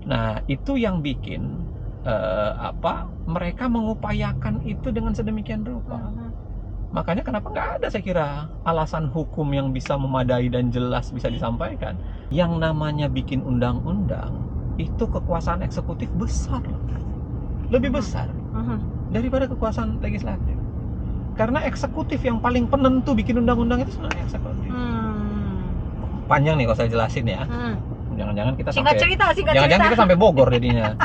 Nah, itu yang bikin mereka mengupayakan itu dengan sedemikian rupa. Makanya kenapa nggak ada saya kira alasan hukum yang bisa memadai dan jelas bisa disampaikan. Yang namanya bikin undang-undang itu kekuasaan eksekutif besar, lebih besar daripada kekuasaan legislatif. Karena eksekutif yang paling penentu bikin undang-undang itu sebenarnya eksekutif. Panjang nih kalau saya jelasin ya. Jangan-jangan kita jangan-jangan kita sampai Bogor jadinya.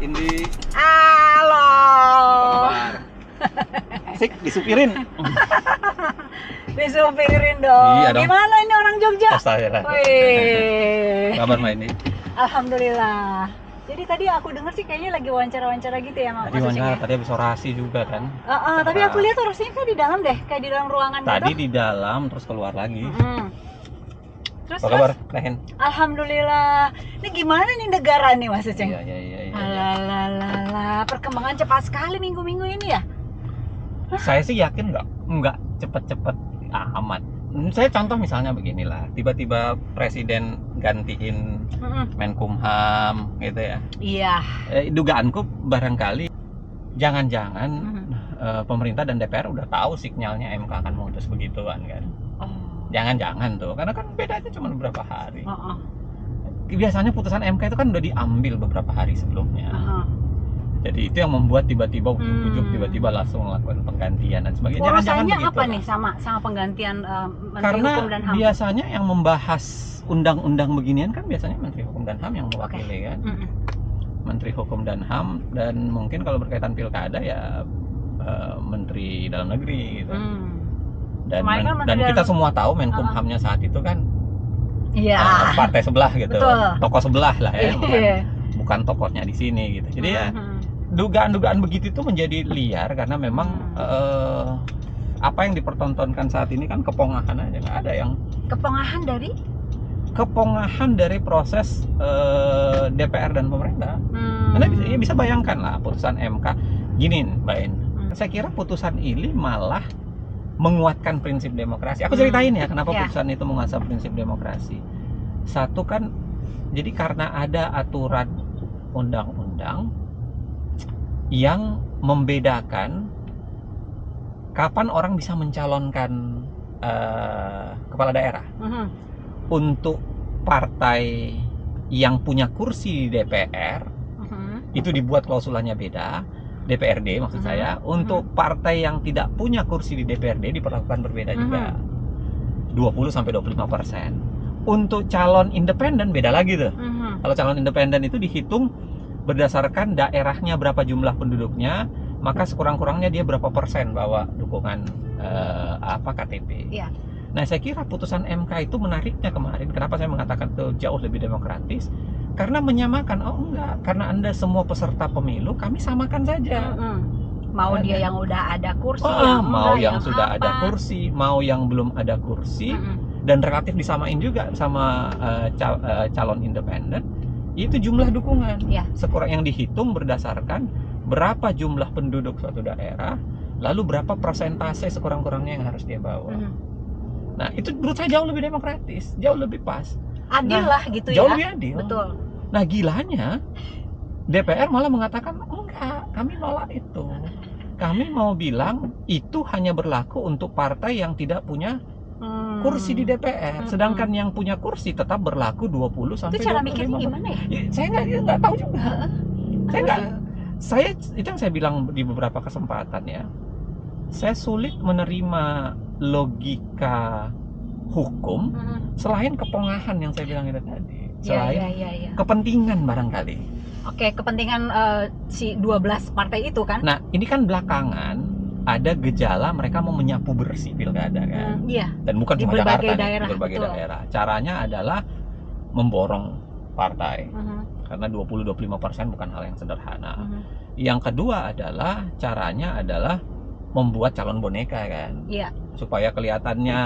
Ini halo. Asik disupirin. Disupirin dong. Iya dong. Gimana ini orang Jogja? Wih. Kabar main ini? Alhamdulillah. Jadi tadi aku dengar sih kayaknya lagi wawancara-wawancara gitu ya sama Tadi wawancara, tadi habis orasi juga kan. Tapi aku lihat orasinya kayak di dalam deh, kayak di dalam ruangan tadi gitu. Di dalam terus keluar lagi. Terus apa kabar, Nehen? Alhamdulillah. Ini gimana nih negara nih Mas Uceng? Iya. Alalala, perkembangan cepat sekali minggu-minggu ini ya. Saya sih yakin nggak cepet-cepet amat. Saya contoh misalnya beginilah, tiba-tiba presiden gantiin Menkumham gitu ya. Iya. Dugaanku barangkali jangan-jangan pemerintah dan DPR udah tahu sinyalnya MK akan memutus begituan kan. Jangan-jangan tuh, karena kan bedanya cuma beberapa hari. Biasanya putusan MK itu kan udah diambil beberapa hari sebelumnya. Jadi itu yang membuat tiba-tiba ujuk-ujuk tiba-tiba langsung melakukan penggantian dan sebagainya. Urusannya apa nih sama penggantian Menteri Hukum dan HAM? Karena biasanya yang membahas undang-undang beginian kan biasanya Menteri Hukum dan HAM yang mewakili kan. Menteri Hukum dan HAM, dan mungkin kalau berkaitan pilkada ya Menteri Dalam Negeri gitu. Dan kita semua tahu Menkumhamnya saat itu kan partai sebelah gitu. Betul. Tokoh sebelah lah ya. Bukan tokohnya di sini gitu. Jadi ya dugaan-dugaan begitu itu menjadi liar karena memang apa yang dipertontonkan saat ini kan kepongahan aja, nggak ada yang kepongahan dari proses DPR dan pemerintah. Karena bisa bayangkan lah putusan MK gini, Mbak En. Saya kira putusan ini malah menguatkan prinsip demokrasi. Aku ceritain ya kenapa putusan itu menguatkan prinsip demokrasi. Satu kan, jadi karena ada aturan undang-undang yang membedakan kapan orang bisa mencalonkan kepala daerah. Untuk partai yang punya kursi di DPR itu dibuat klausulanya beda, DPRD maksud saya. Untuk partai yang tidak punya kursi di DPRD diperlakukan berbeda juga, 20-25%. Untuk calon independen beda lagi tuh. Kalau calon independen itu dihitung berdasarkan daerahnya berapa jumlah penduduknya, maka sekurang-kurangnya dia berapa persen bawa dukungan KTP. Nah, saya kira putusan MK itu menariknya kemarin. Kenapa saya mengatakan itu jauh lebih demokratis? Karena menyamakan, karena Anda semua peserta pemilu, kami samakan saja. Mau dia yang udah ada kursi, mau yang sudah ada kursi, mau yang belum ada kursi, dan relatif disamain juga sama calon independen. Itu jumlah dukungan. Sekurang yang dihitung berdasarkan berapa jumlah penduduk suatu daerah, lalu berapa persentase sekurang-kurangnya yang harus dia bawa. Nah, itu menurut saya jauh lebih demokratis, jauh lebih pas. Adil lah gitu ya. Jauh lebih adil. Betul. Nah, gilanya DPR malah mengatakan enggak, kami nolak itu. Kami mau bilang itu hanya berlaku untuk partai yang tidak punya kursi di DPR. Sedangkan yang punya kursi tetap berlaku 20-25%. Itu cara mikirnya gimana ya? Saya nggak tahu juga. Itu yang saya bilang di beberapa kesempatan ya. Saya sulit menerima logika hukum selain kepongahan yang saya bilang itu tadi. Selain kepentingan barangkali. Oke, kepentingan si 12 partai itu kan. Nah, ini kan belakangan ada gejala mereka mau menyapu bersih pilkada kan. Dan bukan cuma Jakarta, di berbagai daerah. Caranya adalah memborong partai. Karena 20-25% bukan hal yang sederhana. Yang kedua adalah caranya adalah membuat calon boneka kan. Iya. Supaya kelihatannya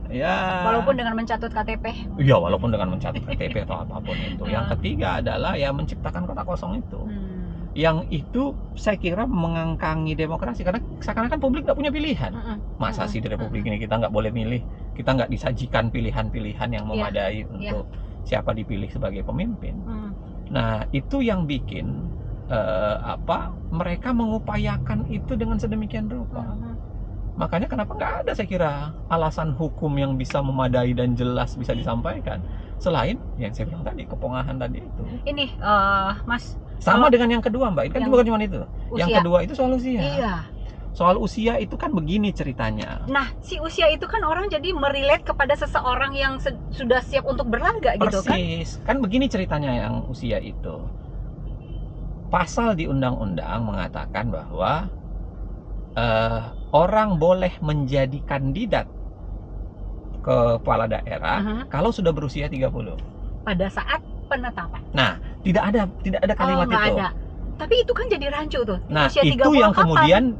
ya. Walaupun dengan mencatut KTP. Iya, walaupun dengan mencatut KTP atau apapun itu. Yang Ah. ketiga adalah ya menciptakan kota kosong itu. Yang itu saya kira mengangkangi demokrasi karena seakan-akan publik nggak punya pilihan. Masa sih di Republik ini kita nggak boleh milih, kita nggak disajikan pilihan-pilihan yang memadai untuk siapa dipilih sebagai pemimpin. Nah itu yang bikin mereka mengupayakan itu dengan sedemikian rupa. Makanya kenapa nggak ada saya kira alasan hukum yang bisa memadai dan jelas bisa disampaikan selain yang saya bilang tadi, kepongahan tadi itu. Ini Mas, sama dengan yang kedua Mbak, itu kan bukan cuma itu. Usia. Yang kedua itu soal usia. Iya. Soal usia itu kan begini ceritanya. Nah, si usia itu kan orang jadi merelate kepada seseorang yang sudah siap untuk berlaga gitu kan? Persis. Kan begini ceritanya yang usia itu. Pasal di undang-undang mengatakan bahwa orang boleh menjadi kandidat kepala daerah kalau sudah berusia 30. Pada saat penetapan. Nah, tidak ada kalimat itu. Ada. Tapi itu kan jadi rancu tuh. Nah, usia itu yang kemudian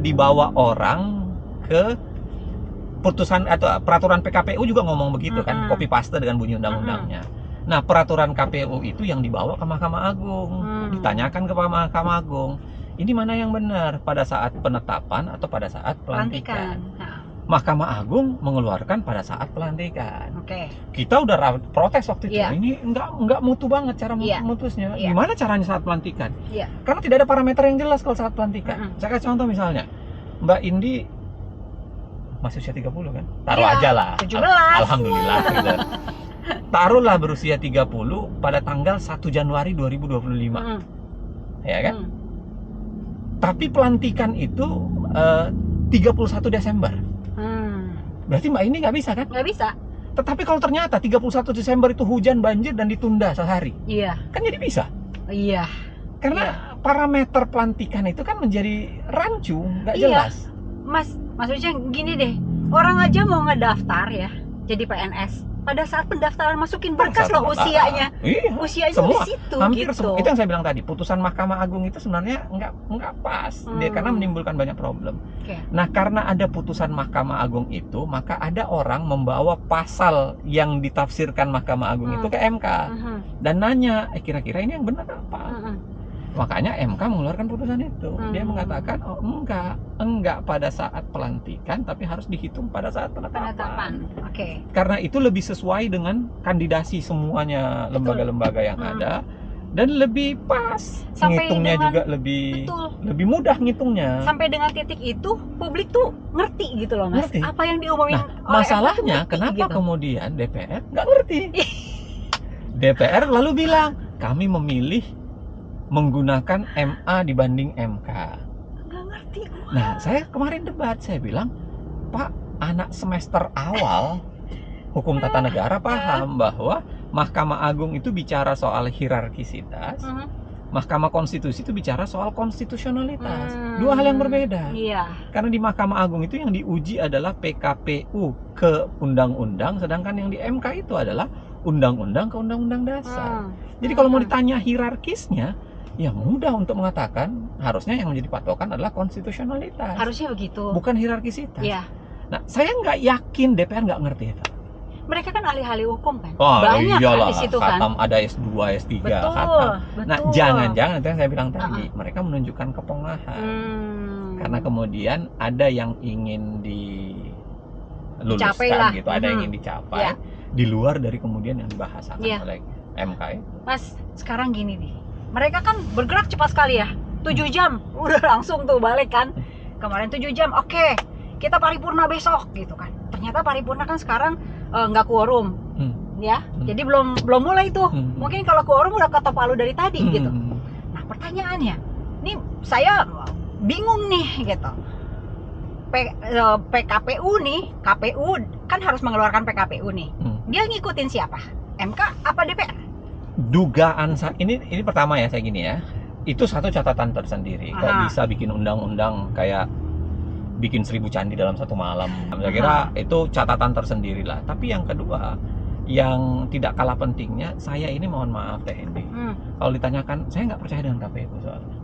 dibawa orang ke putusan atau peraturan PKPU juga ngomong begitu kan, copy paste dengan bunyi undang-undangnya. Nah, peraturan KPU itu yang dibawa ke Mahkamah Agung, ditanyakan ke Mahkamah Agung, ini mana yang benar pada saat penetapan atau pada saat pelantikan? Nah. Mahkamah Agung mengeluarkan pada saat pelantikan. Oke. Kita udah protes waktu itu. Ini enggak mutu banget cara memutusnya. Gimana caranya saat pelantikan? Karena tidak ada parameter yang jelas kalau saat pelantikan. Saya kasih contoh misalnya, Mbak Indi masih usia 30 kan? Taruh aja lah. 17. Alhamdulillah gitu. Taruhlah berusia 30 pada tanggal 1 Januari 2025. Ya kan? Tapi pelantikan itu 31 Desember. Berarti Mbak Indi nggak bisa kan? Nggak bisa. Tetapi kalau ternyata 31 Desember itu hujan, banjir, dan ditunda sehari, iya, kan jadi bisa. Iya. Karena parameter pelantikan itu kan menjadi rancu, nggak jelas. Mas, maksudnya gini deh, orang aja mau ngedaftar ya, jadi PNS. Pada saat pendaftaran masukin berkas loh usianya. Iya, usianya semua, di situ hampir gitu. Itu yang saya bilang tadi, putusan Mahkamah Agung itu sebenarnya nggak pas, karena menimbulkan banyak problem. Nah, karena ada putusan Mahkamah Agung itu, maka ada orang membawa pasal yang ditafsirkan Mahkamah Agung itu ke MK dan nanya, kira-kira ini yang benar apa? Makanya MK mengeluarkan putusan itu. Dia mengatakan, oh enggak pada saat pelantikan, tapi harus dihitung pada saat penetapan. Karena itu lebih sesuai dengan kandidasi semuanya lembaga-lembaga yang ada, dan lebih pas. Ngitungnya juga lebih mudah ngitungnya. Sampai dengan titik itu publik tuh ngerti gitu loh Mas. Ngerti. Apa yang diumumin masalahnya kenapa gitu. Kemudian DPR nggak ngerti. DPR lalu bilang, kami memilih menggunakan MA dibanding MK. Nggak ngerti gua. Nah, saya kemarin debat, saya bilang, Pak, anak semester awal hukum tata negara paham bahwa Mahkamah Agung itu bicara soal hierarkisitas, Mahkamah Konstitusi itu bicara soal konstitusionalitas. Dua hal yang berbeda. Iya. Karena di Mahkamah Agung itu yang diuji adalah PKPU ke undang-undang, sedangkan yang di MK itu adalah undang-undang ke undang-undang dasar. Jadi kalau mau ditanya hierarkisnya, ya mudah untuk mengatakan harusnya yang menjadi patokan adalah konstitusionalitas. Harusnya begitu. Bukan hierarkisitas. Iya. Nah, saya nggak yakin DPR nggak ngerti itu. Mereka kan ahli-ahli hukum kan. Banyak kan di situ kan. Khatam ada S2, S3, khatam. Nah, jangan-jangan itu yang saya bilang tadi, mereka menunjukkan kepongahan. Karena kemudian ada yang ingin diluluskan gitu, ada yang ingin dicapai di luar dari kemudian yang dibahasakan oleh MK itu. Mas, sekarang gini nih. Mereka kan bergerak cepat sekali ya. 7 jam udah langsung tuh balik kan. Kemarin 7 jam, oke, kita paripurna besok gitu kan. Ternyata paripurna kan sekarang nggak quorum. Ya. Jadi belum mulai tuh. Mungkin kalau quorum udah ketok palu dari tadi gitu. Nah, pertanyaannya, nih saya bingung nih gitu. PKPU nih, KPU kan harus mengeluarkan PKPU nih. Dia ngikutin siapa? MK apa DPR? Dugaan ini pertama ya, saya gini ya, itu satu catatan tersendiri. Kok bisa bikin undang-undang kayak bikin 1000 candi dalam satu malam? Saya kira itu catatan tersendiri lah. Tapi yang kedua, yang tidak kalah pentingnya, saya ini mohon maaf Teh Hendi, kalau ditanyakan, saya nggak percaya dengan KPU soalnya.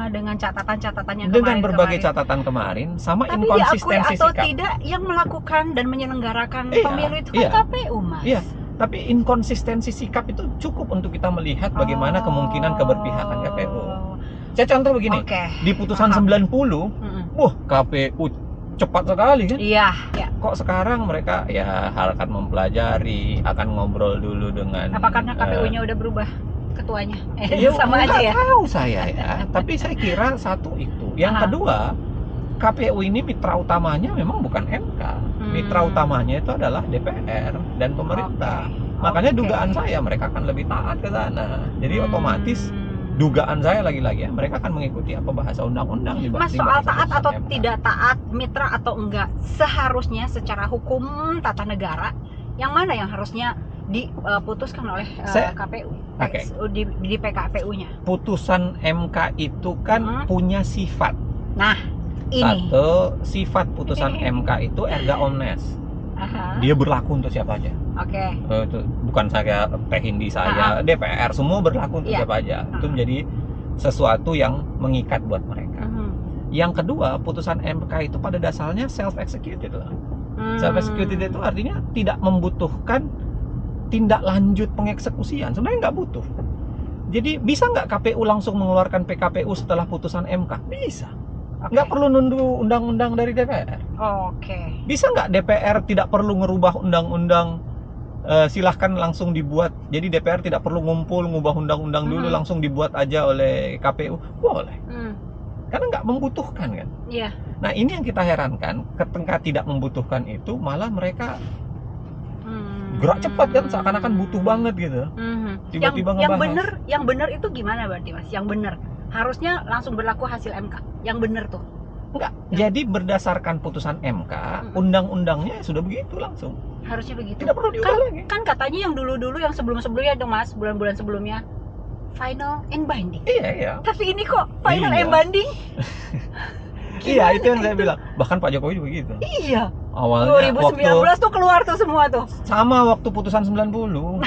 Dengan catatan-catatannya Dengan berbagai kemarin. catatan kemarin, sama Tapi diakui inkonsistensi atau sikap. tidak yang melakukan dan menyelenggarakan Iya, pemilu itu iya. kan KPU, Mas. Iya, tapi inkonsistensi sikap itu cukup untuk kita melihat bagaimana kemungkinan keberpihakan KPU. Saya contoh begini, Oke. di putusan Paham. 90, wah KPU cepat sekali kan? Iya, ya. Kok sekarang mereka ya akan mempelajari, akan ngobrol dulu dengan. Apa karena KPU-nya udah berubah ketuanya? Ya, Sama aja ya. tahu saya ya. Tapi saya kira satu itu. Yang kedua, KPU ini mitra utamanya memang bukan MK. Mitra utamanya itu adalah DPR dan pemerintah. Makanya dugaan saya mereka akan lebih taat ke sana. Jadi otomatis dugaan saya lagi-lagi ya, mereka akan mengikuti apa bahasa undang-undang di Mas, soal taat atau tidak taat, mitra atau enggak, seharusnya secara hukum tata negara yang mana yang harusnya diputuskan oleh KPU di PKPU-nya? Putusan MK itu kan punya sifat. Nah, ini satu sifat putusan MK itu erga omnes. Dia berlaku untuk siapa aja. Oke. Itu bukan saya Teh Hindi, saya DPR, semua berlaku untuk siapa aja. Itu menjadi sesuatu yang mengikat buat mereka. Yang kedua, putusan MK itu pada dasarnya self executed loh. Self executed itu artinya tidak membutuhkan tindak lanjut pengeksekusian. Sebenarnya nggak butuh. Jadi bisa nggak KPU langsung mengeluarkan PKPU setelah putusan MK? Bisa. Nggak perlu nunggu undang-undang dari DPR. Bisa nggak DPR tidak perlu ngerubah undang-undang, silahkan langsung dibuat. Jadi DPR tidak perlu ngumpul ngubah undang-undang dulu, langsung dibuat aja oleh KPU. Boleh. Karena nggak membutuhkan kan. Iya. Nah ini yang kita herankan, ketika tidak membutuhkan itu malah mereka gerak cepat kan, seakan-akan butuh banget gitu. Tiba-tiba ngebahas. Yang benar itu gimana berarti, Mas? Yang benar harusnya langsung berlaku hasil MK. Yang benar tuh. Enggak. Jadi berdasarkan putusan MK, undang-undangnya sudah begitu langsung. Harusnya begitu. Tidak perlu diubah lagi. Kan katanya yang dulu-dulu, yang sebelum-sebelumnya dong, Mas, bulan-bulan sebelumnya final and binding. Iya. Tapi ini kok final and binding? Iya, itu yang saya bilang. Bahkan Pak Jokowi juga gitu. Iya. Awalnya 2019 tuh keluar tuh semua tuh. Sama waktu putusan 90.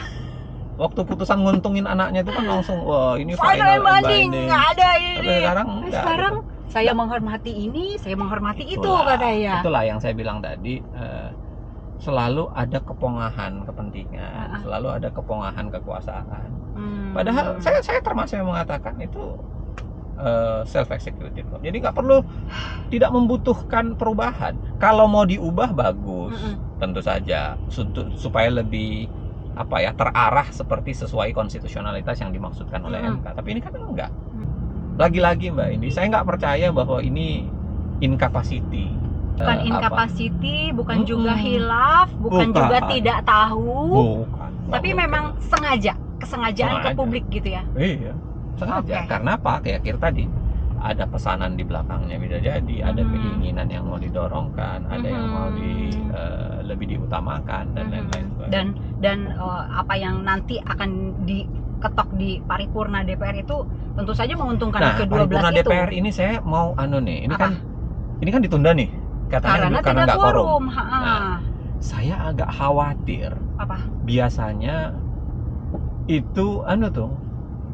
Waktu putusan nguntungin anaknya itu kan langsung, wah ini final and binding. Nggak ada ini. Tapi sekarang gitu. Saya menghormati ini, saya menghormati itu katanya. Itulah yang saya bilang tadi, selalu ada kepongahan kepentingan, selalu ada kepongahan kekuasaan. Padahal saya termasuk yang mengatakan itu self executed. Jadi nggak perlu, tidak membutuhkan perubahan. Kalau mau diubah bagus, tentu saja supaya lebih terarah seperti sesuai konstitusionalitas yang dimaksudkan oleh MK. Tapi ini kan enggak. Lagi-lagi Mbak Indi, saya nggak percaya bahwa ini incapacity. Bukan incapacity, bukan juga hilaf, bukan juga tidak tahu. Tapi memang kesengajaan ke publik gitu ya. Iya, sengaja. Karena apa? Kayak tadi ada pesanan di belakangnya, bisa jadi ada keinginan yang mau didorongkan, ada yang mau lebih diutamakan dan lain-lain. Dan apa yang nanti akan diketok di paripurna DPR itu tentu saja menguntungkan kedua belah itu. DPR ini saya mau ini kan ditunda nih katanya karena nggak quorum. Nah, saya agak khawatir. Apa? Biasanya itu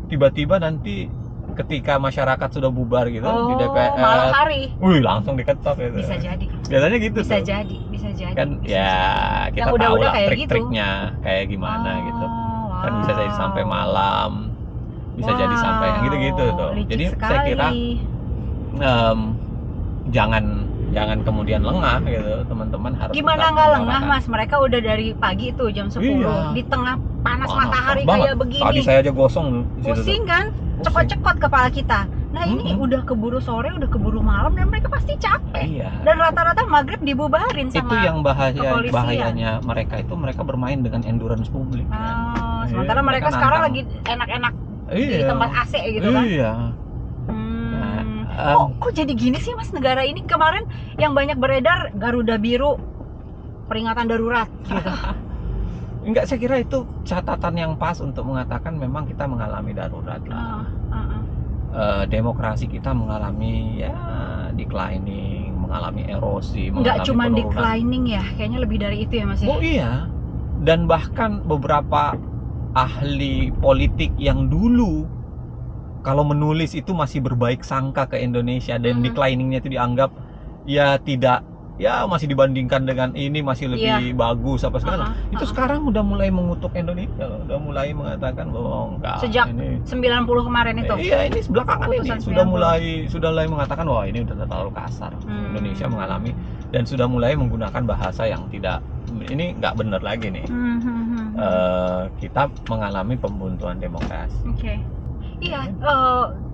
tiba-tiba nanti ketika masyarakat sudah bubar gitu di DPR, malam hari, langsung diketok gitu. Bisa jadi. Biasanya gitu. Bisa jadi. Kan kita tahu lah trik-triknya kayak gimana gitu. Kan bisa jadi sampai malam, bisa jadi sampai yang gitu-gitu tuh. Jadi saya kira jangan kemudian lengah gitu, teman-teman harus. Gimana nggak lengah, Mas? Mereka udah dari pagi tuh jam 10 di tengah panas matahari kayak begini. Tadi saya aja gosong. Pusing kan? Cekot-cekot kepala kita. Nah ini udah keburu sore, udah keburu malam, dan mereka pasti capek. Iya. Dan rata-rata maghrib dibubarin sama itu yang bahayanya mereka bermain dengan endurance publik. Sementara mereka sekarang lagi enak-enak di tempat AC gitu kan. Iya. Kok jadi gini sih, Mas, negara ini? Kemarin yang banyak beredar Garuda Biru, peringatan darurat gitu. Enggak, saya kira itu catatan yang pas untuk mengatakan memang kita mengalami darurat lah. Demokrasi kita mengalami declining, mengalami erosi, enggak cuma declining ya, kayaknya lebih dari itu ya, Mas ya. Oh iya. Dan bahkan beberapa ahli politik yang dulu kalau menulis itu masih berbaik sangka ke Indonesia dan decliningnya itu dianggap ya tidak, ya masih dibandingkan dengan ini masih lebih bagus apa segala. Itu sekarang udah mulai mengutuk Indonesia loh, udah mulai mengatakan bahwa enggak, sejak ini 90 kemarin itu. Iya, ini belakangan ini Putusan sudah 90. mulai mengatakan wah ini udah terlalu kasar. Indonesia mengalami dan sudah mulai menggunakan bahasa yang tidak, ini nggak benar lagi nih. Kita mengalami pembuntuan demokrasi. Oke. Iya,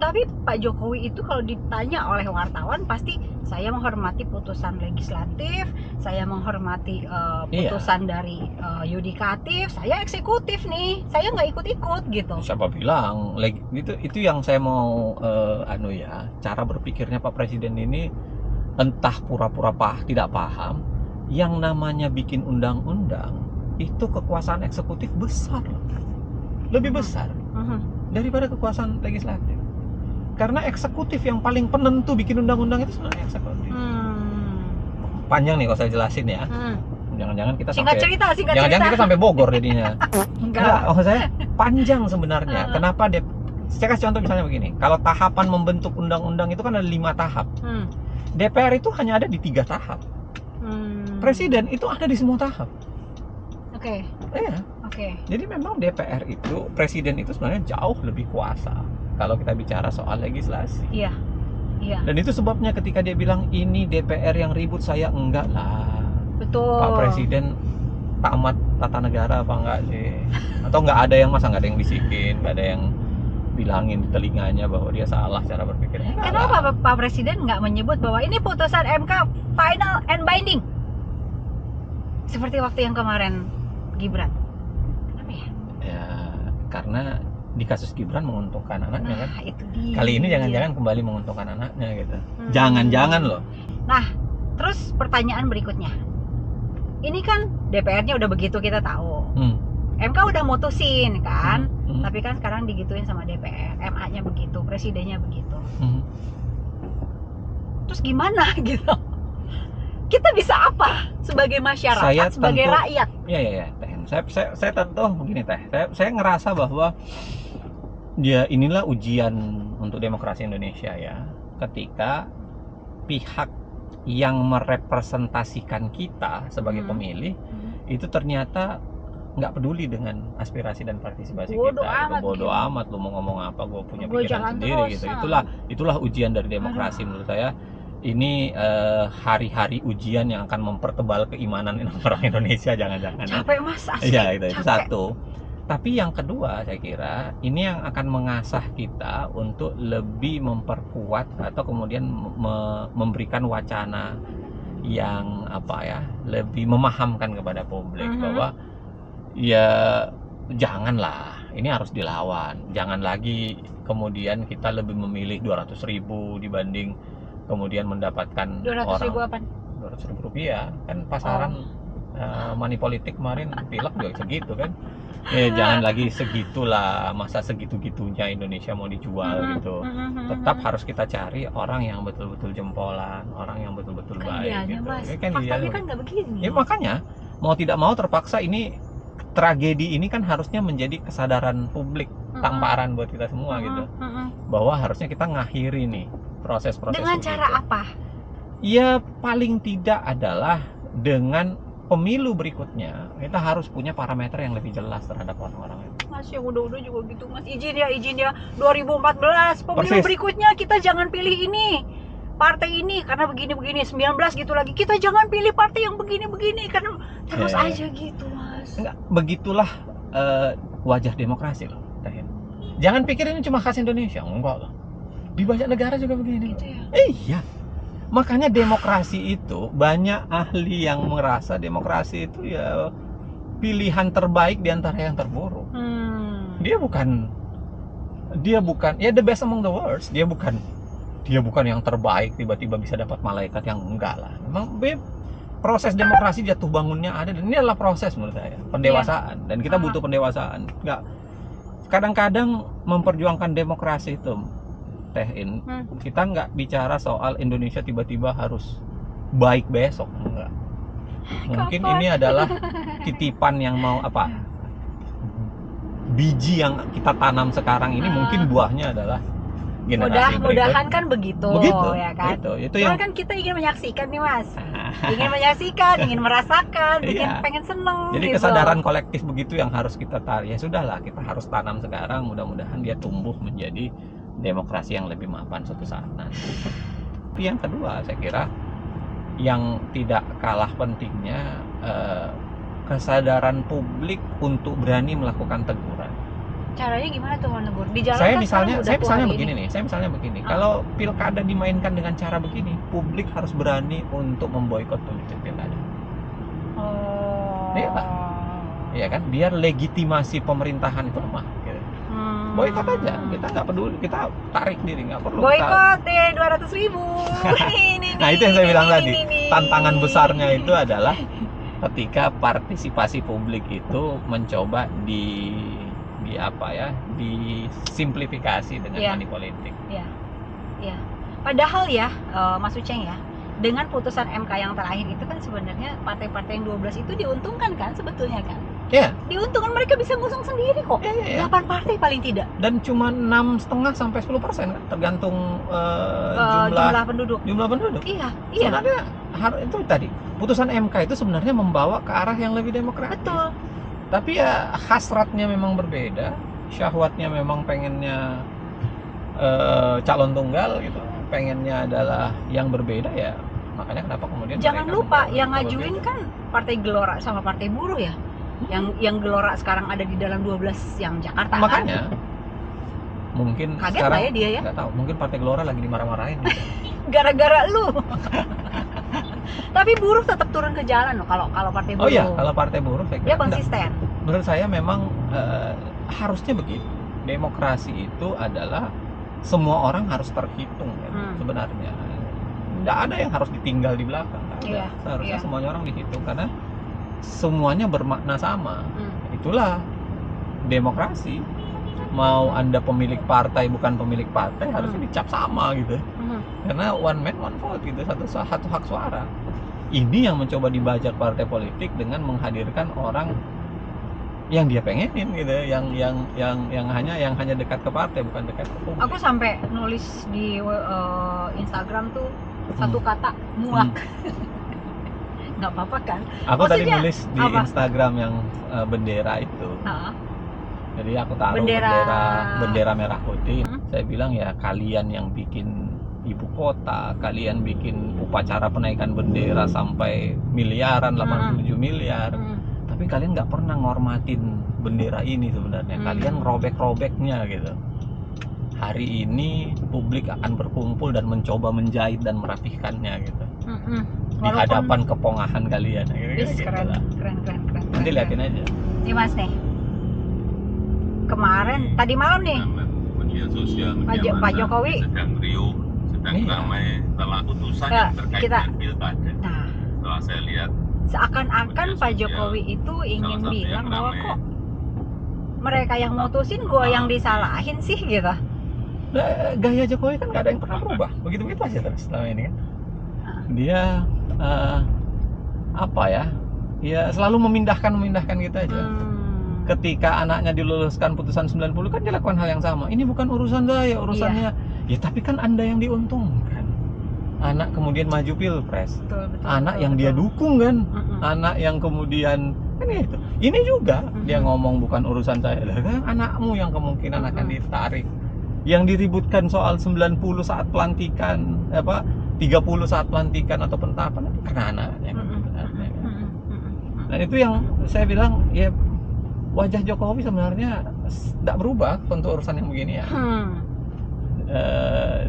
tapi Pak Jokowi itu kalau ditanya oleh wartawan pasti saya menghormati putusan legislatif, saya menghormati putusan dari yudikatif, saya eksekutif nih, saya nggak ikut-ikut gitu. Siapa bilang? Itu yang saya mau cara berpikirnya Pak Presiden ini entah pura-pura tidak paham. Yang namanya bikin undang-undang itu kekuasaan eksekutif besar loh, lebih besar daripada kekuasaan legislatif. Karena eksekutif yang paling penentu bikin undang-undang itu sebenarnya eksekutif. Panjang nih kalau saya jelasin ya. Jangan-jangan kita kita sampai Bogor jadinya. Enggak, saya panjang sebenarnya. Kenapa saya kasih contoh misalnya begini. Kalau tahapan membentuk undang-undang itu kan ada 5 tahap. DPR itu hanya ada di 3 tahap. Presiden itu ada di semua tahap. Oke. Iya. Oke. Jadi memang DPR itu, presiden itu sebenarnya jauh lebih kuasa kalau kita bicara soal legislasi. Iya. Iya. Dan itu sebabnya ketika dia bilang ini DPR yang ribut, saya enggak lah. Betul. Pak Presiden tamat tata negara apa enggak sih? Atau enggak ada yang nggak ada yang bisikin, nggak ada yang bilangin di telinganya bahwa dia salah cara berpikir. Kenapa Pak Presiden nggak menyebut bahwa ini putusan MK final and binding? Seperti waktu yang kemarin Gibran. Kenapa ya? Ya, karena di kasus Gibran menguntungkan anaknya kan. Itu dia. Kali ini jangan-jangan kembali menguntungkan anaknya gitu. Jangan-jangan loh. Nah, terus pertanyaan berikutnya. Ini kan DPR-nya udah begitu kita tahu. MK udah mutusin kan. Tapi kan sekarang digituin sama DPR. MA-nya begitu, presidennya begitu. Terus gimana gitu? Kita bisa apa sebagai masyarakat, sebagai rakyat? Iya, Teh. Saya tentu begini Teh. Saya ngerasa bahwa ya inilah ujian untuk demokrasi Indonesia ya. Ketika pihak yang merepresentasikan kita sebagai pemilih itu ternyata nggak peduli dengan aspirasi dan partisipasi kita. Bodoh amat lu mau ngomong apa, gue punya pikiran sendiri gitu. Itulah ujian dari demokrasi menurut saya. Ini hari-hari ujian yang akan mempertebal keimanan orang Indonesia, jangan-jangan. Capek Mas, asli. Iya, itu satu. Tapi yang kedua saya kira ini yang akan mengasah kita untuk lebih memperkuat atau kemudian memberikan wacana yang lebih memahamkan kepada publik bahwa ya janganlah, ini harus dilawan. Jangan lagi kemudian kita lebih memilih 200.000 dibanding kemudian mendapatkan 200.000 apa? 200.000 rupiah kan pasaran money politik kemarin pilek juga segitu kan. Jangan lagi segitulah, masa segitu-gitunya Indonesia mau dijual gitu. Tetap harus kita cari orang yang betul-betul jempolan, orang yang betul-betul baik gitu. Mas, faktanya kan nggak begini. Ya makanya mau tidak mau terpaksa ini tragedi ini kan harusnya menjadi kesadaran publik, tamparan buat kita semua gitu. Bahwa harusnya kita ngakhiri nih proses-proses dengan cara apa? Ya paling tidak adalah dengan pemilu berikutnya kita harus punya parameter yang lebih jelas terhadap orang-orang itu. Mas yang udah juga gitu Mas, izin ya 2014 pemilu berikutnya kita jangan pilih ini partai ini karena begini-begini, 19 gitu lagi kita jangan pilih partai yang begini-begini karena terus aja gitu Mas. Enggak, begitulah wajah demokrasi loh. Jangan pikir ini cuma khas Indonesia, enggak loh. Di banyak negara juga begini. Gitu ya? Iya. Makanya demokrasi itu banyak ahli yang merasa demokrasi itu ya pilihan terbaik di antara yang terburuk. Dia bukan ya the best among the worst. Dia bukan yang terbaik tiba-tiba bisa dapat malaikat, yang enggak lah. Memang proses demokrasi jatuh bangunnya ada, dan ini adalah proses menurut saya pendewasaan, dan kita butuh pendewasaan. Enggak, kadang-kadang memperjuangkan demokrasi itu kita nggak bicara soal Indonesia tiba-tiba harus baik besok, enggak. Mungkin ini adalah titipan yang mau biji yang kita tanam sekarang ini mungkin buahnya adalah generasi Mudah-mudahan kan begitu ya kan. Itu Cuman yang kan kita ingin menyaksikan nih Mas, ingin menyaksikan, ingin merasakan, Iya. pengen seneng Jadi gitu. kesadaran kolektif begitu yang harus kita tarik. Ya sudahlah, kita harus tanam sekarang, mudah-mudahan dia tumbuh menjadi demokrasi yang lebih mapan suatu saat nanti. Tapi yang kedua, saya kira yang tidak kalah pentingnya kesadaran publik untuk berani melakukan teguran. Caranya gimana tuh menegur? Di jalan Saya kan misalnya sekarang udah begini ini. nih, saya misalnya begini. Kalau pilkada dimainkan dengan cara begini, publik harus berani untuk memboikot pilkada. Oh. Iya Pak. Iya kan, biar legitimasi pemerintahan itu lemah. Gitu. Boikot aja, kita nggak peduli, kita tarik diri, nggak perlu. Boikot deh 200.000. Nah itu yang saya bilang tadi, tantangan besarnya itu adalah ketika partisipasi publik itu mencoba disimplifikasi dengan money politik. Iya. Padahal ya, Mas Uceng ya, dengan putusan MK yang terakhir itu kan sebenarnya partai-partai yang 12 itu diuntungkan kan sebetulnya kan? Iya. Diuntungkan, mereka bisa ngusung sendiri kok. 8 partai paling tidak. Dan cuma 6,5 sampai 10% kan, tergantung jumlah penduduk. Iya. Sebenarnya itu tadi putusan MK itu sebenarnya membawa ke arah yang lebih demokratis. Betul. Tapi ya hasratnya memang berbeda, syahwatnya memang pengennya calon tunggal gitu, pengennya adalah yang berbeda ya. Makanya kenapa kemudian jangan lupa yang ngajuin kan Partai Gelora sama Partai Buruh ya. Yang Gelora sekarang ada di dalam 12 yang Jakarta. Makanya mungkin kaget sekarang ya dia ya. Nggak tahu, mungkin Partai Gelora lagi dimarah-marahin gitu. Gara-gara lu. Tapi buruh tetap turun ke jalan loh kalau Partai Buruh. Oh iya, kalau Partai Buruh saya kira dia konsisten. Menurut saya memang harusnya begitu. Demokrasi itu adalah semua orang harus terhitung kan, sebenarnya. Nggak ada yang harus ditinggal di belakang. Seharusnya semuanya orang dihitung karena semuanya bermakna sama. Itulah demokrasi. Mau Anda pemilik partai bukan pemilik partai harusnya dicap sama gitu. Karena one man one vote gitu, satu hak suara. Ini yang mencoba dibajak partai politik dengan menghadirkan orang yang dia pengenin gitu, yang hanya dekat ke partai bukan dekat ke publik. Aku sampai nulis di Instagram tuh satu kata muak. Nggak apa-apa kan? Aku tadi maksudnya, nulis di Instagram yang bendera itu. Jadi aku taruh bendera merah putih. Saya bilang ya, kalian yang bikin ibu kota, kalian bikin upacara penaikan bendera sampai miliaran, 87 miliar. Tapi kalian nggak pernah ngormatin bendera ini sebenarnya. Kalian robek-robeknya gitu. Hari ini publik akan berkumpul dan mencoba menjahit dan merapihkannya gitu. Di hadapan kepongahan kalian. Keren. Nanti liatin aja. Nih Mas nih. Kemarin tadi malam nih Pak Jokowi sedang ramai setelah putusan yang terkait dengan pilkada. Setelah saya lihat seakan-akan Pak Jokowi itu ingin bilang bahwa kok mereka yang mutusin, gue yang disalahin sih gitu. Nah, gaya Jokowi kan nggak ada yang pernah berubah, begitu-begitu aja terus selama ini kan. Dia ya selalu memindahkan gitu aja. Ketika anaknya diluluskan putusan 90 kan dia lakukan hal yang sama. Ini bukan urusan saya, urusannya. Ya tapi kan Anda yang diuntungkan. Anak kemudian maju pilpres. Betul, anak yang dia dukung kan. Anak yang kemudian kan itu. Ini juga dia ngomong bukan urusan saya. Kan anakmu yang kemungkinan akan ditarik. Yang diributkan soal 90 saat pelantikan, 30 saat pelantikan atau penetapan itu karena anaknya. Dan itu yang saya bilang ya, wajah Jokowi sebenarnya tidak berubah untuk urusan yang begini ya.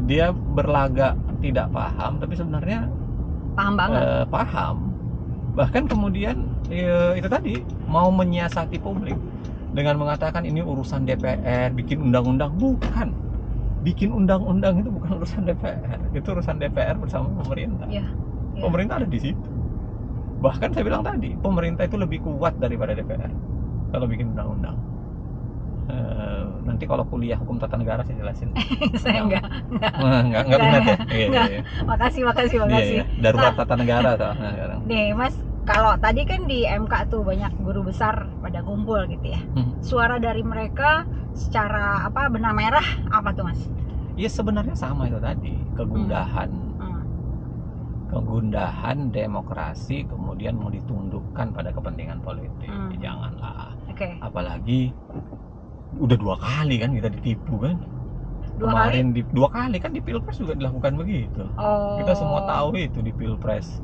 Dia berlagak tidak paham, tapi sebenarnya paham banget. Paham. Bahkan kemudian itu tadi mau menyiasati publik dengan mengatakan ini urusan DPR, bikin undang-undang. Bukan. Bikin undang-undang itu bukan urusan DPR, itu urusan DPR bersama pemerintah. Pemerintah ada di situ. Bahkan saya bilang tadi, pemerintah itu lebih kuat daripada DPR kalau bikin undang-undang. Nanti kalau kuliah hukum tata negara saya jelasin. Saya enggak minat ya. Iya. Makasih. Iya. Darurat tata negara sekarang. Nih Mas, kalau tadi kan di MK tuh banyak guru besar pada kumpul gitu ya. Suara dari mereka secara benang merah apa tuh Mas? Ya sebenarnya sama itu tadi, kegundahan demokrasi kemudian mau ditundukkan pada kepentingan politik. Janganlah. Apalagi udah 2 kali kan kita ditipu kan. Kemarin dua kali kan di Pilpres juga dilakukan begitu. Kita semua tahu itu di Pilpres.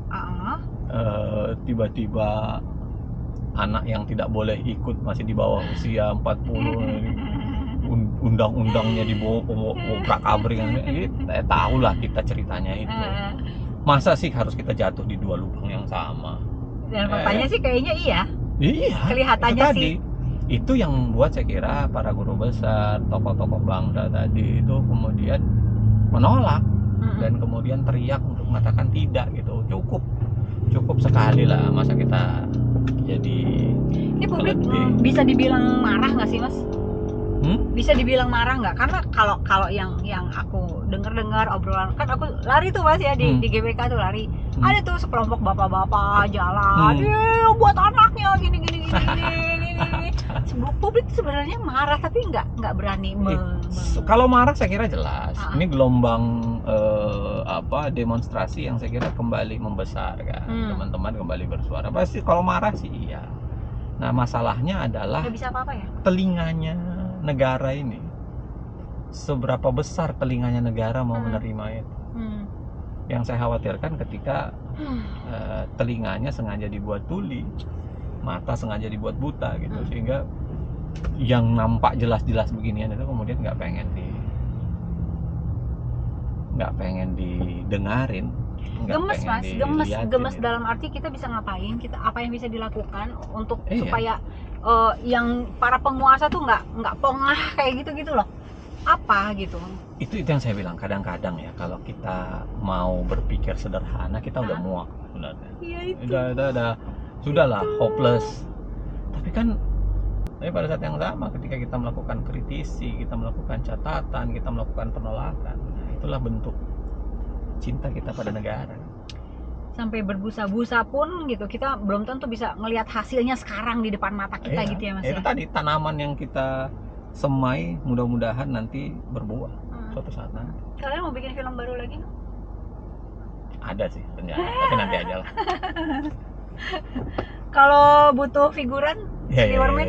Tiba-tiba anak yang tidak boleh ikut masih di bawah usia 40, undang-undangnya dibawa obrak-abrik. Tahu lah kita ceritanya itu. Masa sih harus kita jatuh di 2 lubang yang sama? Dan faktanya sih kayaknya iya. Iya. Kelihatannya itu tadi. Itu yang membuat saya kira para guru besar, tokoh-tokoh bangsa tadi itu kemudian menolak dan kemudian teriak untuk mengatakan tidak gitu. Cukup sekali lah, masa kita jadi ini publik bisa dibilang marah nggak sih, Mas? Bisa dibilang marah nggak? Karena kalau yang aku dengar obrolan, kan aku lari tuh Mas ya di GBK tuh lari. Ada tuh sekelompok bapak-bapak jalan, buat anaknya gini. Publik sebenarnya marah tapi nggak berani. Kalau marah saya kira jelas. Ini gelombang demonstrasi yang saya kira kembali membesar kan. Teman-teman kembali bersuara. Pasti kalau marah sih iya. Nah masalahnya adalah nggak bisa apa-apa ya. Telinganya negara ini, seberapa besar telinganya negara mau menerima itu. Yang saya khawatirkan ketika telinganya sengaja dibuat tuli, mata sengaja dibuat buta gitu, sehingga yang nampak jelas-jelas beginian itu kemudian nggak pengen didengarin. Gemes Mas, gemes dalam arti kita bisa ngapain, apa yang bisa dilakukan untuk supaya yang para penguasa tuh nggak pongah kayak gitu loh. Apa gitu. Itu yang saya bilang, kadang-kadang ya kalau kita mau berpikir sederhana kita udah muak sebenarnya. Iya itu. Sudahlah hopeless. Tapi kan pada saat yang sama ketika kita melakukan kritisi, kita melakukan catatan, kita melakukan penolakan, itulah bentuk cinta kita pada negara. Sampai berbusa-busa pun gitu, kita belum tentu bisa ngelihat hasilnya sekarang di depan mata kita gitu ya Mas. Itu tadi tanaman yang kita semai mudah-mudahan nanti berbuah suatu saat nanti. Kalian mau bikin film baru lagi? Ada sih rencana, tapi nanti aja lah. Kalau butuh figuran, Sliwerman.